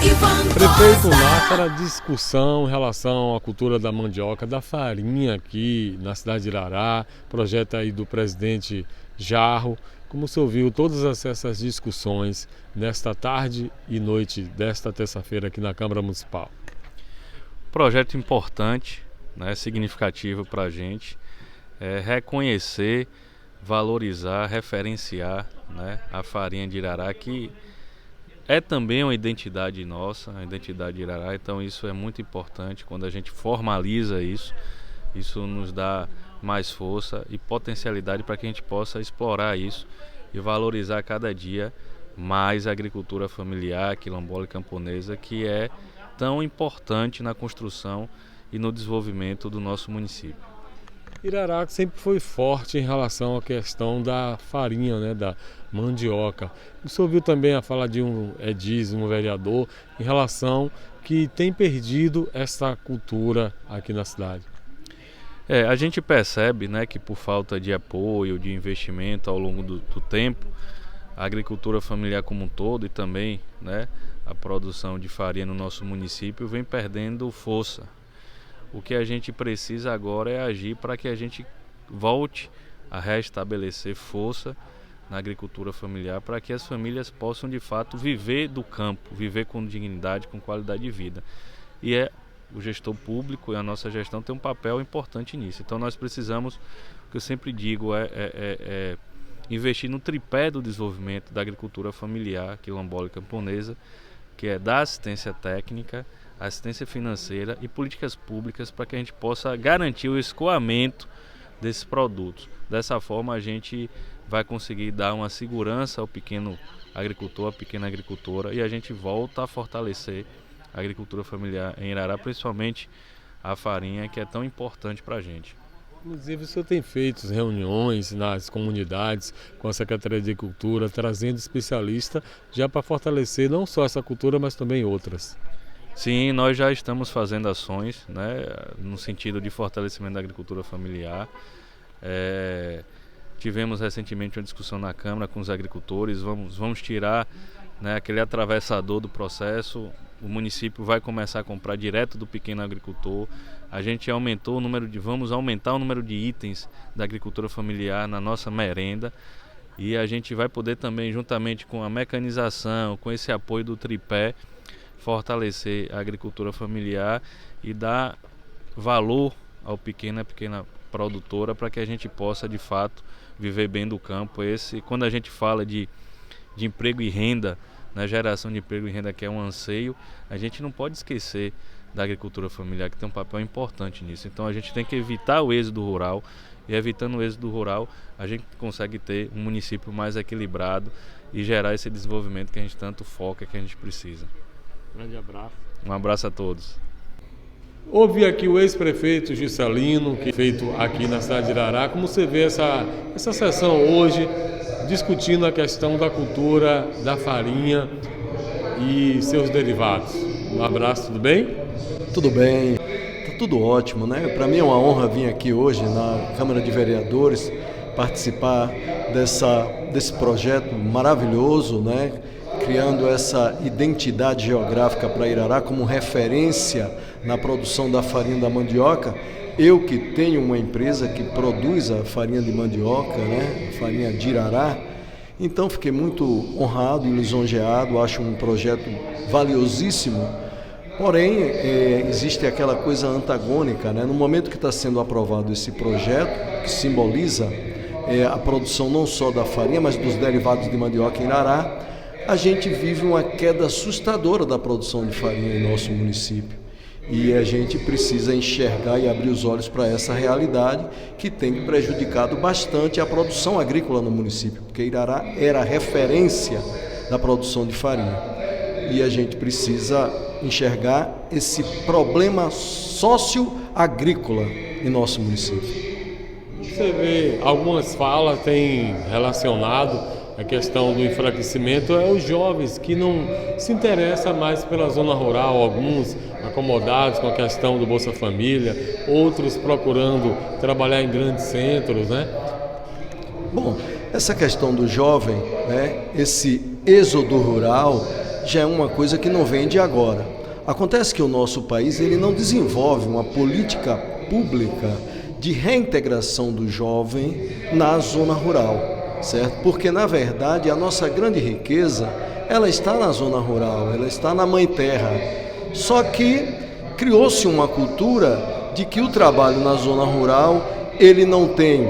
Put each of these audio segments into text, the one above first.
Prefeito Nácara, discussão em relação à cultura da mandioca, da farinha aqui na cidade de Irará, projeto aí do presidente Jarro. Como você ouviu todas essas discussões nesta tarde e noite desta terça-feira aqui na Câmara Municipal? Projeto importante, né, significativo para a gente, reconhecer, valorizar, referenciar, né, a farinha de Irará, que é também uma identidade nossa, a identidade de Irará. Então isso é muito importante. Quando a gente formaliza isso nos dá mais força e potencialidade para que a gente possa explorar isso e valorizar cada dia mais a agricultura familiar, quilombola e camponesa, que é tão importante na construção e no desenvolvimento do nosso município. Irará sempre foi forte em relação à questão da farinha, né, da mandioca. Você ouviu também a fala de um vereador, em relação que tem perdido essa cultura aqui na cidade. A gente percebe, né, que por falta de apoio, de investimento ao longo do tempo, a agricultura familiar como um todo e também, né, a produção de farinha no nosso município vem perdendo força. O que a gente precisa agora é agir para que a gente volte a restabelecer força na agricultura familiar, para que as famílias possam de fato viver do campo, viver com dignidade, com qualidade de vida. E o gestor público e a nossa gestão tem um papel importante nisso. Então nós precisamos, o que eu sempre digo investir no tripé do desenvolvimento da agricultura familiar, quilombola e camponesa, que é da assistência técnica, assistência financeira e políticas públicas, para que a gente possa garantir o escoamento desses produtos. Dessa forma a gente vai conseguir dar uma segurança ao pequeno agricultor, à pequena agricultora, e a gente volta a fortalecer a agricultura familiar em Irará, principalmente a farinha, que é tão importante para a gente. Inclusive, o senhor tem feito reuniões nas comunidades com a Secretaria de Agricultura, trazendo especialistas já para fortalecer não só essa cultura, mas também outras. Sim, nós já estamos fazendo ações, né, no sentido de fortalecimento da agricultura familiar. Tivemos recentemente uma discussão na Câmara com os agricultores, vamos tirar, né, aquele atravessador do processo. O município vai começar a comprar direto do pequeno agricultor. A gente vamos aumentar o número de itens da agricultura familiar na nossa merenda, e a gente vai poder também, juntamente com a mecanização, com esse apoio do tripé, fortalecer a agricultura familiar e dar valor à pequena produtora, para que a gente possa de fato viver bem do campo. Quando a gente fala de emprego e renda, na geração de emprego e renda, que é um anseio, a gente não pode esquecer da agricultura familiar, que tem um papel importante nisso. Então a gente tem que evitar o êxodo rural, e evitando o êxodo rural a gente consegue ter um município mais equilibrado e gerar esse desenvolvimento que a gente tanto foca, que a gente precisa. Grande abraço. Um abraço a todos. Ouvi aqui o ex-prefeito Juscelino, que é feito aqui na cidade de Irará. Como você vê essa sessão hoje, discutindo a questão da cultura, da farinha e seus derivados? Um abraço, tudo bem? Tudo bem, tá tudo ótimo, né? Para mim é uma honra vir aqui hoje na Câmara de Vereadores participar desse projeto maravilhoso, né? Criando essa identidade geográfica para Irará como referência na produção da farinha da mandioca. Eu que tenho uma empresa que produz a farinha de mandioca, né, a farinha de Irará, então fiquei muito honrado e lisonjeado, acho um projeto valiosíssimo. Porém, existe aquela coisa antagônica, né? No momento que está sendo aprovado esse projeto, que simboliza a produção não só da farinha, mas dos derivados de mandioca em Irará, a gente vive uma queda assustadora da produção de farinha em nosso município. E a gente precisa enxergar e abrir os olhos para essa realidade, que tem prejudicado bastante a produção agrícola no município, porque Irará era a referência da produção de farinha. E a gente precisa enxergar esse problema socioagrícola em nosso município. Você vê, algumas falas têm relacionado a questão do enfraquecimento, os jovens que não se interessam mais pela zona rural, alguns acomodados com a questão do Bolsa Família, outros procurando trabalhar em grandes centros, né? Bom, essa questão do jovem, né, esse êxodo rural, já é uma coisa que não vem de agora. Acontece que o nosso país ele não desenvolve uma política pública de reintegração do jovem na zona rural, certo? Porque, na verdade, a nossa grande riqueza, ela está na zona rural, ela está na mãe terra. Só que criou-se uma cultura de que o trabalho na zona rural, ele não tem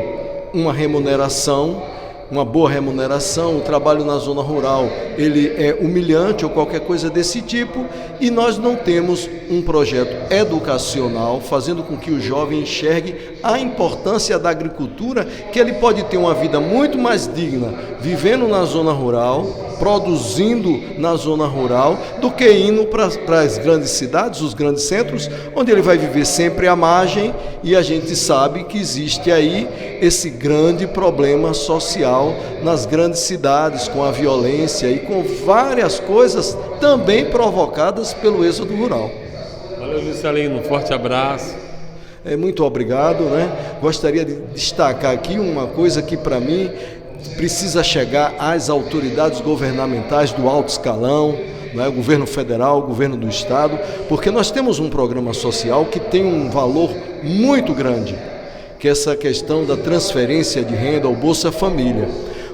uma remuneração, uma boa remuneração, o trabalho na zona rural ele é humilhante ou qualquer coisa desse tipo, e nós não temos um projeto educacional fazendo com que o jovem enxergue a importância da agricultura, que ele pode ter uma vida muito mais digna vivendo na zona rural, produzindo na zona rural, do que indo para as grandes cidades, os grandes centros, onde ele vai viver sempre à margem, e a gente sabe que existe aí esse grande problema social nas grandes cidades, com a violência e com várias coisas também provocadas pelo êxodo rural. Valeu, Juscelino, um forte abraço. Muito obrigado, né? Gostaria de destacar aqui uma coisa que para mim precisa chegar às autoridades governamentais do alto escalão, né? O governo federal, o governo do estado, porque nós temos um programa social que tem um valor muito grande, que é essa questão da transferência de renda, o Bolsa Família.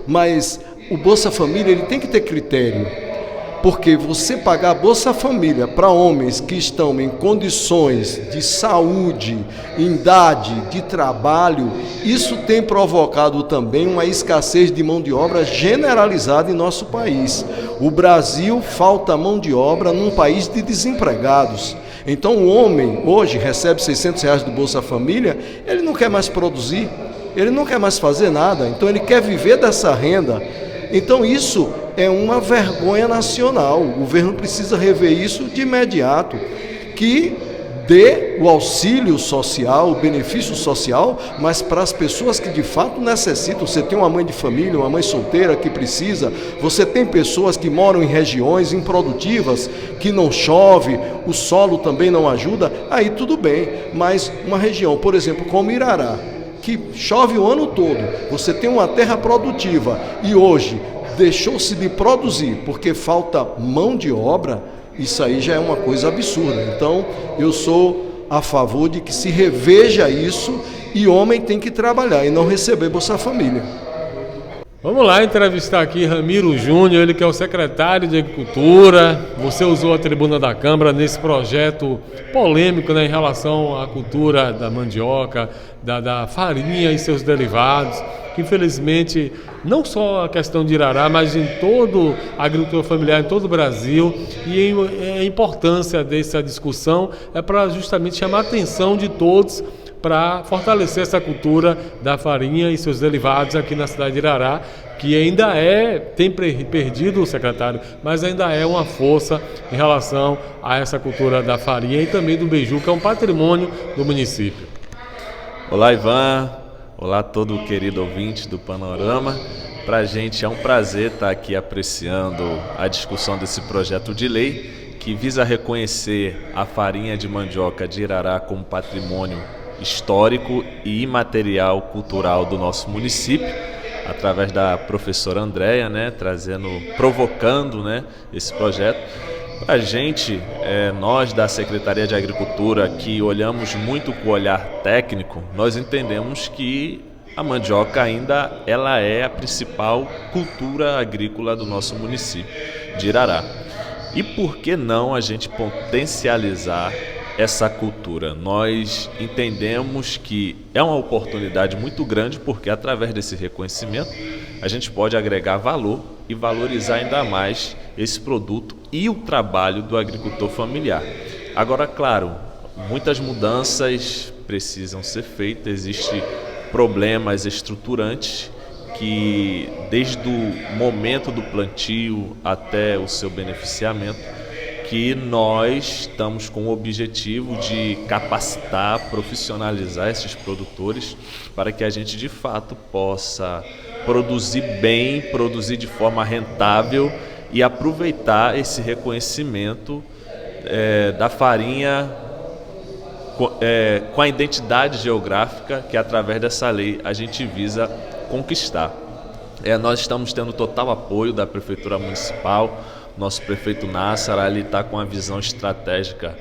Mas o Bolsa Família ele tem que ter critério, porque você pagar Bolsa Família para homens que estão em condições de saúde, em idade, de trabalho, isso tem provocado também uma escassez de mão de obra generalizada em nosso país. O Brasil falta mão de obra num país de desempregados. Então o homem hoje recebe R$600 do Bolsa Família, ele não quer mais produzir, ele não quer mais fazer nada, então ele quer viver dessa renda. Então isso é uma vergonha nacional, o governo precisa rever isso de imediato, que dê o auxílio social, o benefício social, mas para as pessoas que de fato necessitam. Você tem uma mãe de família, uma mãe solteira que precisa, você tem pessoas que moram em regiões improdutivas, que não chove, o solo também não ajuda, aí tudo bem, mas uma região, por exemplo, como Irará, que chove o ano todo, você tem uma terra produtiva e hoje deixou-se de produzir porque falta mão de obra, isso aí já é uma coisa absurda. Então, eu sou a favor de que se reveja isso e homem tem que trabalhar e não receber Bolsa Família. Vamos lá entrevistar aqui Ramiro Júnior, ele que é o secretário de Agricultura. Você usou a tribuna da Câmara nesse projeto polêmico, né, em relação à cultura da mandioca, da farinha e seus derivados, que infelizmente não só a questão de Irará, mas em todo a agricultura familiar, em todo o Brasil, e a importância dessa discussão é para justamente chamar a atenção de todos para fortalecer essa cultura da farinha e seus derivados aqui na cidade de Irará, que ainda tem perdido, secretário, mas ainda é uma força em relação a essa cultura da farinha e também do beiju, que é um patrimônio do município. Olá, Ivan. Olá, todo querido ouvinte do Panorama. Para a gente é um prazer estar aqui apreciando a discussão desse projeto de lei que visa reconhecer a farinha de mandioca de Irará como patrimônio histórico e imaterial cultural do nosso município, através da professora Andréia, né, provocando, né, esse projeto. Para a gente, nós da Secretaria de Agricultura, que olhamos muito com o olhar técnico, nós entendemos que a mandioca ainda ela é a principal cultura agrícola do nosso município de Irará. E por que não a gente potencializar essa cultura? Nós entendemos que é uma oportunidade muito grande, porque através desse reconhecimento a gente pode agregar valor e valorizar ainda mais esse produto e o trabalho do agricultor familiar. Agora, claro, muitas mudanças precisam ser feitas, existem problemas estruturantes que desde o momento do plantio até o seu beneficiamento, que nós estamos com o objetivo de capacitar, profissionalizar esses produtores para que a gente de fato possa produzir bem, produzir de forma rentável e aproveitar esse reconhecimento da farinha com a identidade geográfica que através dessa lei a gente visa conquistar. Nós estamos tendo total apoio da Prefeitura Municipal, nosso prefeito Nassar, ele está com uma visão estratégica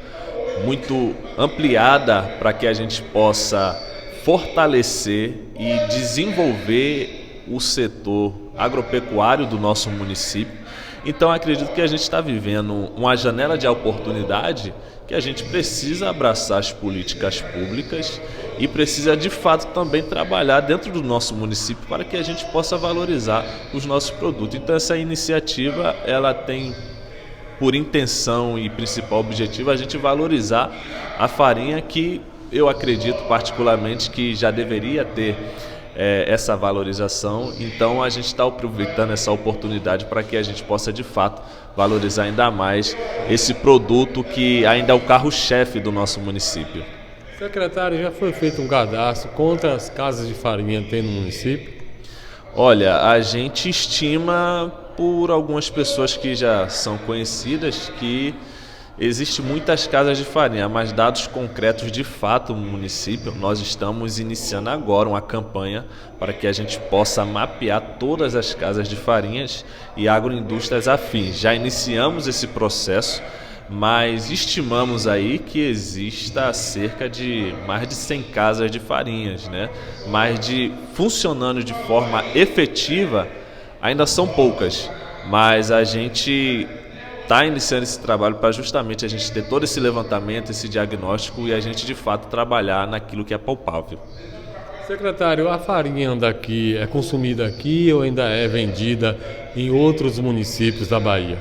muito ampliada para que a gente possa fortalecer e desenvolver o setor agropecuário do nosso município. Então acredito que a gente está vivendo uma janela de oportunidade que a gente precisa abraçar as políticas públicas e precisa de fato também trabalhar dentro do nosso município para que a gente possa valorizar os nossos produtos. Então essa iniciativa ela tem por intenção e principal objetivo a gente valorizar a farinha, que eu acredito particularmente que já deveria ter essa valorização. Então a gente está aproveitando essa oportunidade para que a gente possa de fato valorizar ainda mais esse produto que ainda é o carro-chefe do nosso município. Secretário, já foi feito um cadastro? Quantas casas de farinha tem no município? Olha, a gente estima por algumas pessoas que já são conhecidas que existem muitas casas de farinha, mas dados concretos de fato no município, nós estamos iniciando agora uma campanha para que a gente possa mapear todas as casas de farinhas e agroindústrias afins. Já iniciamos esse processo, mas estimamos aí que exista cerca de mais de 100 casas de farinhas, né? Mas de funcionando de forma efetiva ainda são poucas, mas a gente está iniciando esse trabalho para justamente a gente ter todo esse levantamento, esse diagnóstico e a gente de fato trabalhar naquilo que é palpável. Secretário, a farinha daqui é consumida aqui ou ainda é vendida em outros municípios da Bahia?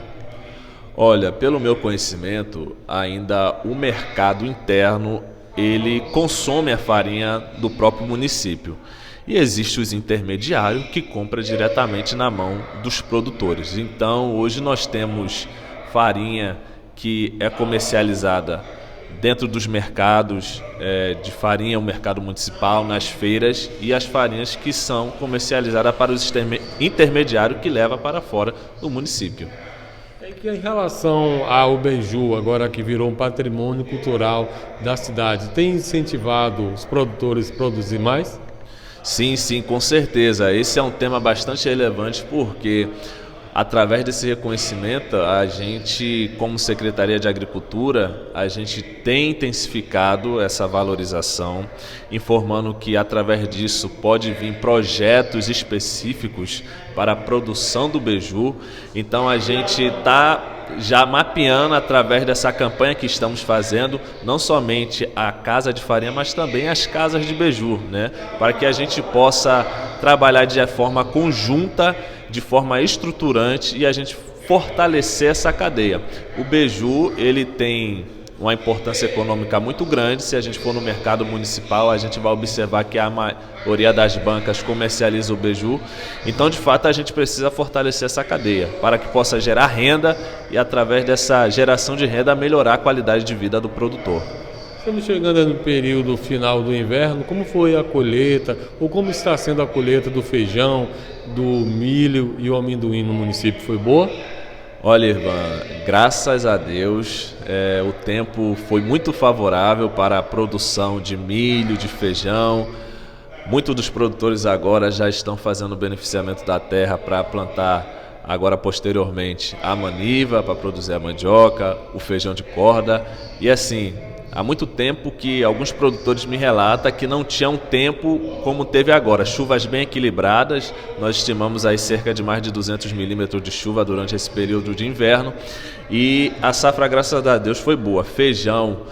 Olha, pelo meu conhecimento, ainda o mercado interno ele consome a farinha do próprio município. E existe os intermediários que compram diretamente na mão dos produtores. Então, hoje nós temos farinha que é comercializada dentro dos mercados de farinha, o mercado municipal, nas feiras, e as farinhas que são comercializadas para os intermediários que leva para fora do município. Em relação ao beiju, agora que virou um patrimônio cultural da cidade, tem incentivado os produtores a produzir mais? Sim, com certeza. Esse é um tema bastante relevante porque, através desse reconhecimento, a gente, como Secretaria de Agricultura, a gente tem intensificado essa valorização, informando que, através disso, pode vir projetos específicos para a produção do beiju. Então, a gente está já mapeando, através dessa campanha que estamos fazendo, não somente a casa de farinha, mas também as casas de beiju, né? Para que a gente possa trabalhar de forma conjunta, de forma estruturante e a gente fortalecer essa cadeia. O beiju, ele tem uma importância econômica muito grande. Se a gente for no mercado municipal, a gente vai observar que a maioria das bancas comercializa o beiju. Então, de fato, a gente precisa fortalecer essa cadeia para que possa gerar renda e, através dessa geração de renda, melhorar a qualidade de vida do produtor. Estamos chegando no período final do inverno. Como foi a colheita ou como está sendo a colheita do feijão, do milho e o amendoim no município? Foi boa? Olha, Irvan, graças a Deus, o tempo foi muito favorável para a produção de milho, de feijão. Muitos dos produtores agora já estão fazendo o beneficiamento da terra para plantar agora posteriormente a maniva, para produzir a mandioca, o feijão de corda. E assim, há muito tempo que alguns produtores me relatam que não tinham tempo como teve agora. Chuvas bem equilibradas, nós estimamos aí cerca de mais de 200 milímetros de chuva durante esse período de inverno. E a safra, graças a Deus, foi boa. Feijão,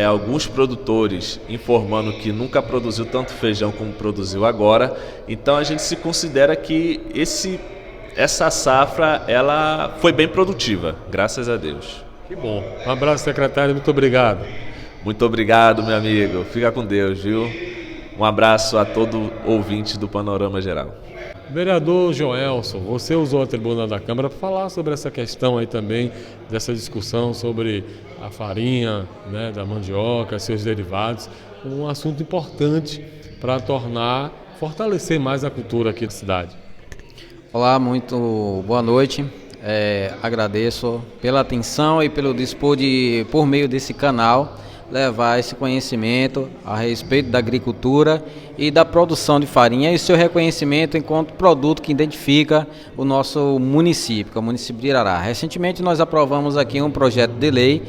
alguns produtores informando que nunca produziu tanto feijão como produziu agora. Então a gente se considera que essa safra ela foi bem produtiva, graças a Deus. Que bom. Um abraço, secretário. Muito obrigado. Muito obrigado, meu amigo. Fica com Deus, viu? Um abraço a todo ouvinte do Panorama Geral. Vereador Joelson, você usou a tribuna da Câmara para falar sobre essa questão aí também, dessa discussão sobre a farinha, né, da mandioca, seus derivados, um assunto importante para fortalecer mais a cultura aqui da cidade. Olá, muito boa noite. Agradeço pela atenção e pelo dispor por meio desse canal, levar esse conhecimento a respeito da agricultura e da produção de farinha e seu reconhecimento enquanto produto que identifica o nosso município, que é o município de Irará. Recentemente nós aprovamos aqui um projeto de lei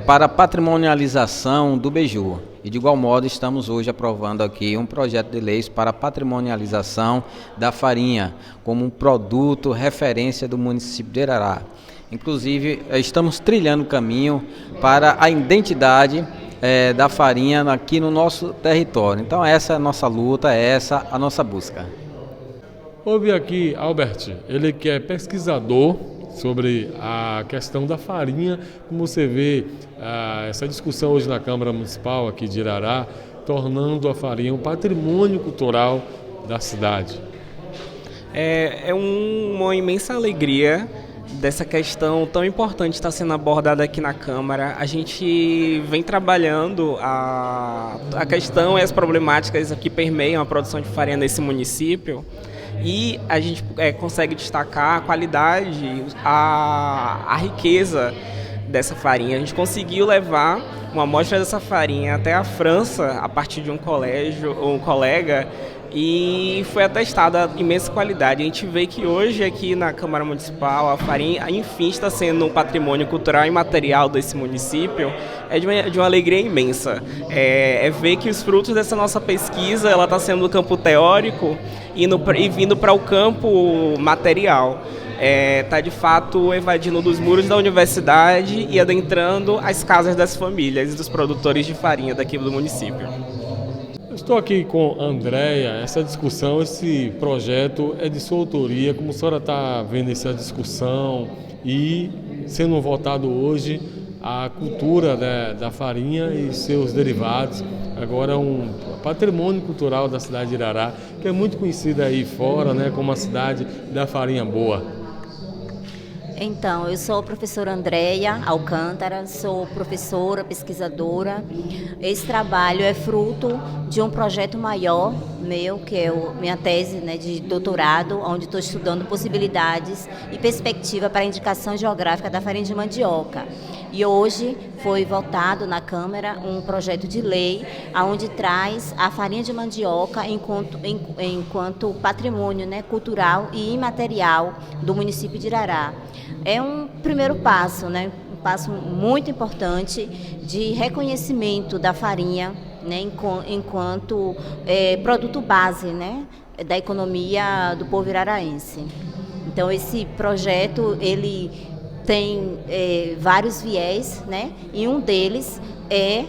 para a patrimonialização do beiju. E de igual modo estamos hoje aprovando aqui um projeto de leis para a patrimonialização da farinha como um produto referência do município de Irará. Inclusive estamos trilhando o caminho para a identidade da farinha aqui no nosso território. Então essa é a nossa luta, essa a nossa busca. Houve aqui Albert, ele que é pesquisador sobre a questão da farinha, como você vê essa discussão hoje na Câmara Municipal aqui de Irará, tornando a farinha um patrimônio cultural da cidade. É uma imensa alegria dessa questão tão importante está sendo abordada aqui na Câmara. A gente vem trabalhando a questão e as problemáticas que permeiam a produção de farinha nesse município e a gente consegue destacar a qualidade, a riqueza dessa farinha. A gente conseguiu levar uma amostra dessa farinha até a França a partir de um colega, e foi atestada a imensa qualidade. A gente vê que hoje aqui na Câmara Municipal a farinha, enfim, está sendo um patrimônio cultural e material desse município. É de uma alegria imensa. É ver que os frutos dessa nossa pesquisa ela está sendo do campo teórico e vindo para o campo material. Está de fato evadindo dos muros da universidade e adentrando as casas das famílias e dos produtores de farinha daqui do município. Estou aqui com a Andréia. Essa discussão, esse projeto é de sua autoria. Como a senhora está vendo essa discussão e sendo votado hoje a cultura da farinha e seus derivados, agora um patrimônio cultural da cidade de Irará, que é muito conhecida aí fora, né, como a cidade da farinha boa. Então, eu sou a professora Andréia Alcântara, sou professora, pesquisadora. Esse trabalho é fruto de um projeto maior meu, que é minha tese, né, de doutorado, onde estou estudando possibilidades e perspectiva para a indicação geográfica da farinha de mandioca. E hoje foi votado na Câmara um projeto de lei onde traz a farinha de mandioca enquanto patrimônio, né, cultural e imaterial do município de Irará. É um primeiro passo, né, um passo muito importante de reconhecimento da farinha, né, enquanto produto base, né, da economia do povo iraraense. Então esse projeto ele tem vários viés, né, e um deles é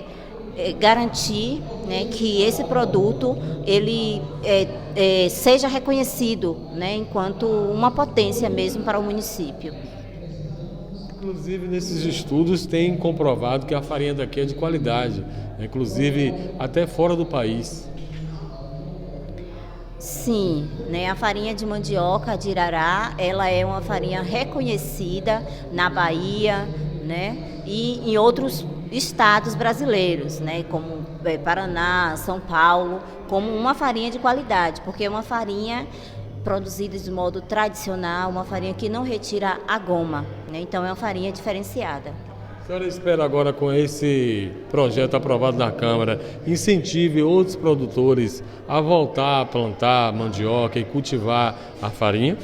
garantir, né, que esse produto ele seja reconhecido, né, enquanto uma potência mesmo para o município. Inclusive, nesses estudos tem comprovado que a farinha daqui é de qualidade, inclusive até fora do país. Sim, né, a farinha de mandioca de Irará, ela é uma farinha reconhecida na Bahia, né, e em outros estados brasileiros, né, como Paraná, São Paulo, como uma farinha de qualidade, porque é uma farinha produzida de modo tradicional, uma farinha que não retira a goma, né, então é uma farinha diferenciada. A senhora espera agora, com esse projeto aprovado na Câmara, incentive outros produtores a voltar a plantar mandioca e cultivar a farinha?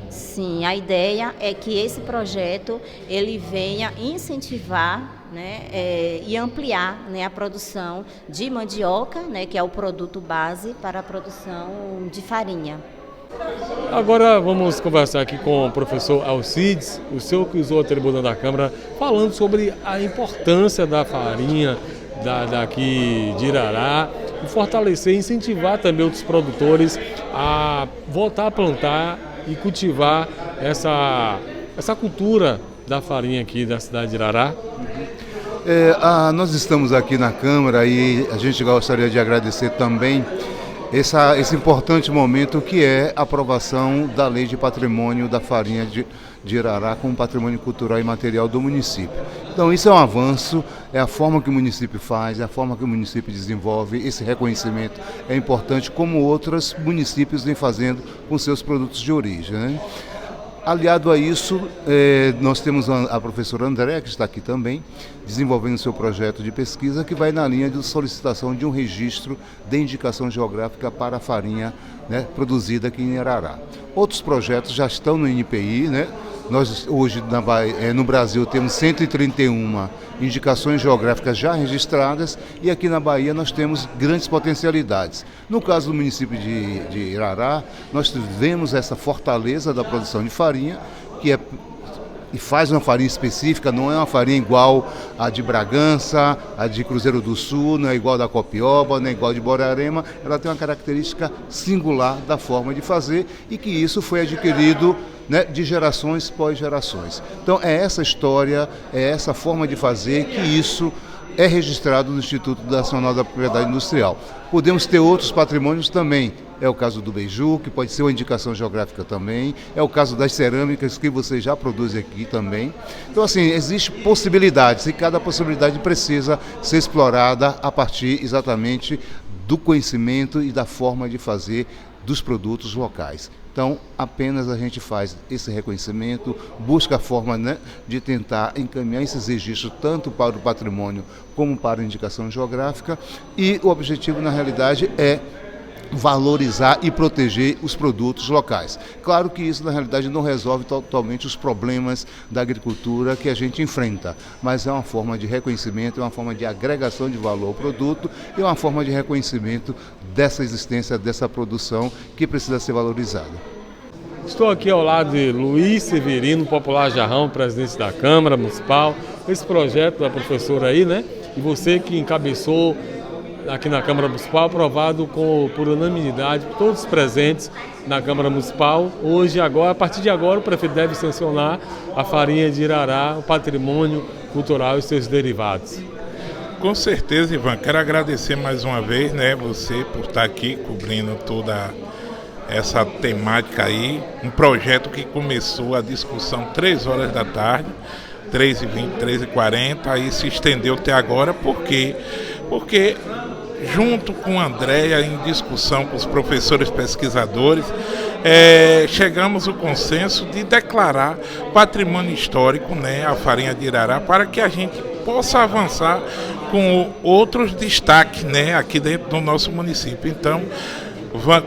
Sim, a ideia é que esse projeto ele venha incentivar, né, e ampliar, né, a produção de mandioca, né, que é o produto base para a produção de farinha. Agora vamos conversar aqui com o professor Alcides, o senhor que usou a tribuna da Câmara, falando sobre a importância da farinha daqui de Irará, e fortalecer e incentivar também outros produtores a voltar a plantar e cultivar essa cultura da farinha aqui da cidade de Irará. Nós estamos aqui na Câmara e a gente gostaria de agradecer também esse importante momento que é a aprovação da Lei de Patrimônio da Farinha de Irará como patrimônio cultural e material do município. Então isso é um avanço, é a forma que o município faz, é a forma que o município desenvolve, esse reconhecimento é importante, como outros municípios vêm fazendo com seus produtos de origem, né? Aliado a isso, nós temos a professora Andréa, que está aqui também, desenvolvendo seu projeto de pesquisa, que vai na linha de solicitação de um registro de indicação geográfica para a farinha, né, produzida aqui em Irará. Outros projetos já estão no INPI, né? Nós hoje no Brasil temos 131 indicações geográficas já registradas e aqui na Bahia nós temos grandes potencialidades. No caso do município de Irará, nós tivemos essa fortaleza da produção de farinha, e faz uma farinha específica, não é uma farinha igual a de Bragança, a de Cruzeiro do Sul, não é igual a da Copioba, não é igual a de Borarema, ela tem uma característica singular da forma de fazer e que isso foi adquirido, né, de gerações pós gerações. Então é essa história, é essa forma de fazer que isso é registrado no Instituto Nacional da Propriedade Industrial. Podemos ter outros patrimônios também. É o caso do beiju, que pode ser uma indicação geográfica também. É o caso das cerâmicas, que você já produz aqui também. Então, assim, existem possibilidades e cada possibilidade precisa ser explorada a partir exatamente do conhecimento e da forma de fazer dos produtos locais. Então, apenas a gente faz esse reconhecimento, busca a forma, né, de tentar encaminhar esses registros tanto para o patrimônio como para a indicação geográfica, e o objetivo, na realidade, é valorizar e proteger os produtos locais. Claro que isso, na realidade, não resolve totalmente os problemas da agricultura que a gente enfrenta, mas é uma forma de reconhecimento, é uma forma de agregação de valor ao produto e é uma forma de reconhecimento dessa existência, dessa produção que precisa ser valorizada. Estou aqui ao lado de Luiz Severino, popular Jarrão, presidente da Câmara Municipal. Esse projeto da professora aí, né? E você que encabeçou aqui na Câmara Municipal, aprovado por unanimidade por todos os presentes na Câmara Municipal. Hoje, agora, a partir de agora, o prefeito deve sancionar a farinha de Irará, o patrimônio cultural e seus derivados. Com certeza, Ivan. Quero agradecer mais uma vez, né, você por estar aqui cobrindo toda essa temática aí. Um projeto que começou a discussão 3 horas da tarde, 3h20, 3h40, aí se estendeu até agora. Por quê? Porque junto com a Andréa, em discussão com os professores pesquisadores, chegamos ao consenso de declarar patrimônio histórico, né, a farinha de Irará, para que a gente possa avançar com outros destaques, né, aqui dentro do nosso município. Então,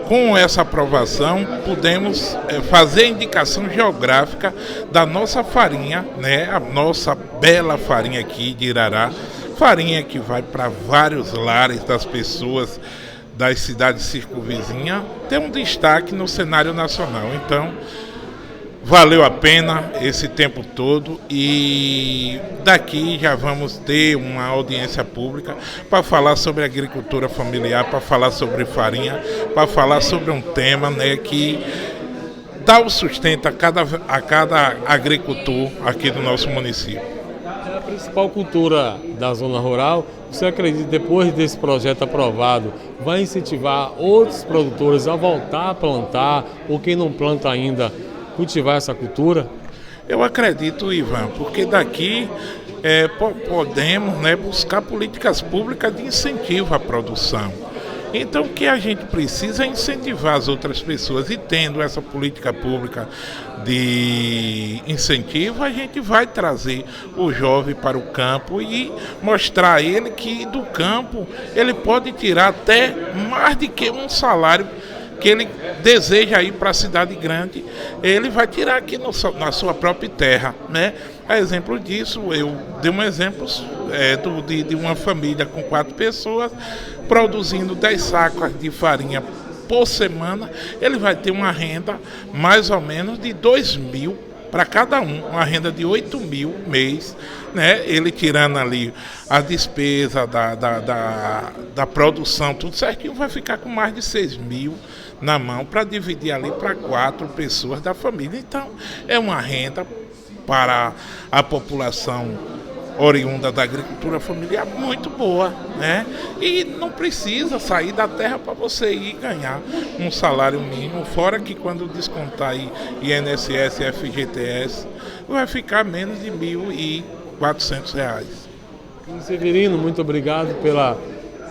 com essa aprovação, podemos fazer a indicação geográfica da nossa farinha, né, a nossa bela farinha aqui de Irará, farinha que vai para vários lares das pessoas das cidades circunvizinhas, tem um destaque no cenário nacional. Então, valeu a pena esse tempo todo e daqui já vamos ter uma audiência pública para falar sobre agricultura familiar, para falar sobre farinha, para falar sobre um tema, né, que dá o sustento a cada agricultor aqui do nosso município. A principal cultura da zona rural, você acredita que depois desse projeto aprovado vai incentivar outros produtores a voltar a plantar, ou quem não planta ainda, cultivar essa cultura? Eu acredito, Ivan, porque daqui podemos, né, buscar políticas públicas de incentivo à produção. Então, o que a gente precisa é incentivar as outras pessoas, e tendo essa política pública de incentivo, a gente vai trazer o jovem para o campo e mostrar a ele que do campo ele pode tirar até mais do que um salário que ele deseja ir para a cidade grande, ele vai tirar aqui na sua própria terra, né? A exemplo disso, eu dei um exemplo de uma família com 4 pessoas, produzindo 10 sacos de farinha por semana, ele vai ter uma renda mais ou menos de 2.000 para cada um, uma renda de 8.000 mês, né? Ele tirando ali a despesa da produção, tudo certinho, vai ficar com mais de 6.000 na mão para dividir ali para 4 pessoas da família. Então, é uma renda para a população oriunda da agricultura familiar muito boa, né? E não precisa sair da terra para você ir ganhar um salário mínimo, fora que quando descontar aí INSS e FGTS, vai ficar menos de R$ 1.400. Severino, muito obrigado pela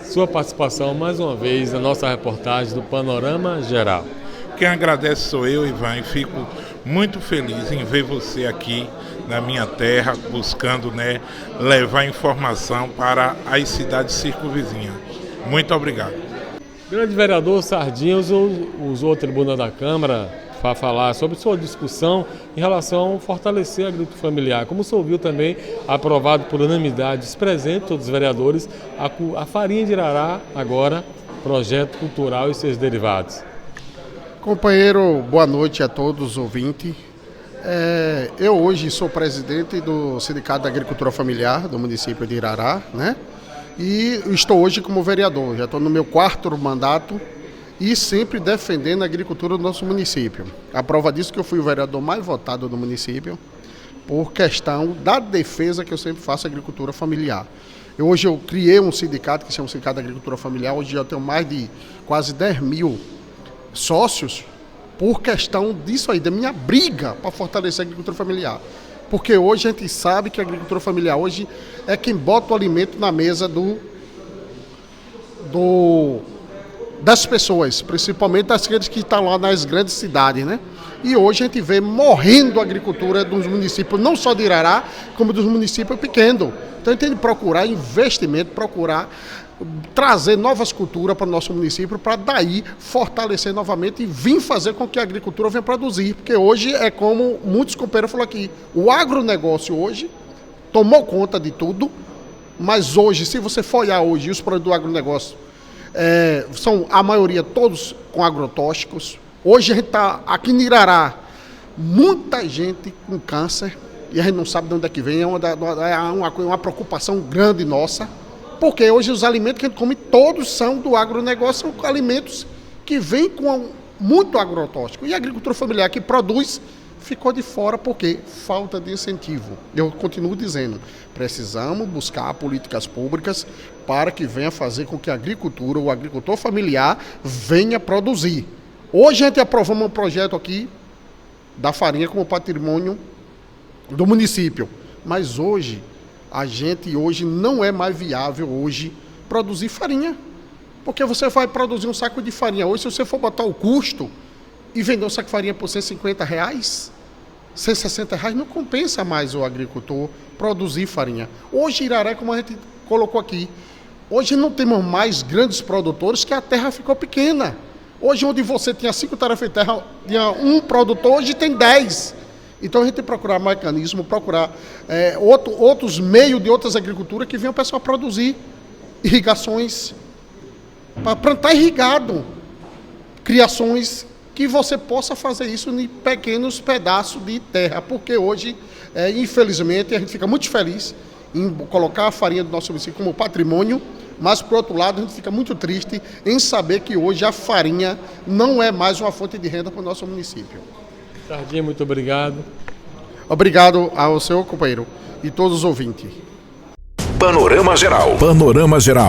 sua participação mais uma vez na nossa reportagem do Panorama Geral. Quem agradece sou eu, Ivan, e fico muito feliz em ver você aqui na minha terra, buscando, né, levar informação para as cidades circunvizinhas. Muito obrigado. Grande vereador Sardinha usou a tribuna da Câmara para falar sobre sua discussão em relação a fortalecer a agricultura familiar. Como o senhor viu também, aprovado por unanimidade, presente todos os vereadores, a farinha de Irará, agora, projeto cultural e seus derivados. Companheiro, boa noite a todos os ouvintes. Eu hoje sou presidente do Sindicato da Agricultura Familiar do município de Irará, né? E estou hoje como vereador, já estou no meu 4º mandato e sempre defendendo a agricultura do nosso município. A prova disso é que eu fui o vereador mais votado do município por questão da defesa que eu sempre faço à agricultura familiar. Hoje eu criei um sindicato que se chama Sindicato da Agricultura Familiar, hoje eu tenho mais de quase 10 mil sócios por questão disso aí, da minha briga para fortalecer a agricultura familiar. Porque hoje a gente sabe que a agricultura familiar hoje é quem bota o alimento na mesa das pessoas, principalmente daqueles que estão lá nas grandes cidades, né? E hoje a gente vê morrendo a agricultura dos municípios, não só de Irará, como dos municípios pequenos. Então a gente tem que procurar investimento, procurar trazer novas culturas para o nosso município, para daí fortalecer novamente e vir fazer com que a agricultura venha produzir. Porque hoje é como muitos companheiros falaram aqui, o agronegócio hoje tomou conta de tudo, mas hoje, se você for olhar hoje, os produtos do agronegócio são a maioria todos com agrotóxicos. Hoje a gente está aqui em Irará, muita gente com câncer, e a gente não sabe de onde é que vem, é uma preocupação grande nossa. Porque hoje os alimentos que a gente come todos são do agronegócio, são alimentos que vêm com muito agrotóxico. E a agricultura familiar que produz ficou de fora porque falta de incentivo. Eu continuo dizendo, precisamos buscar políticas públicas para que venha fazer com que a agricultura, o agricultor familiar, venha produzir. Hoje a gente aprovamos um projeto aqui da farinha como patrimônio do município, mas hoje a gente não é mais viável hoje produzir farinha. Porque você vai produzir um saco de farinha hoje, se você for botar o custo e vender um saco de farinha por R$150, R$160, não compensa mais o agricultor produzir farinha. Hoje Irará, como a gente colocou aqui, hoje não temos mais grandes produtores, que a terra ficou pequena. Hoje onde você tinha 5 tarefas de terra, tinha um produtor, hoje tem 10. Então a gente tem que procurar mecanismo, procurar outros meios de outras agriculturas que venham o pessoal produzir irrigações, para plantar irrigado, criações que você possa fazer isso em pequenos pedaços de terra, porque hoje, infelizmente, a gente fica muito feliz em colocar a farinha do nosso município como patrimônio, mas, por outro lado, a gente fica muito triste em saber que hoje a farinha não é mais uma fonte de renda para o nosso município. Sardinha, muito obrigado. Obrigado ao seu companheiro e todos os ouvintes. Panorama Geral. Panorama Geral.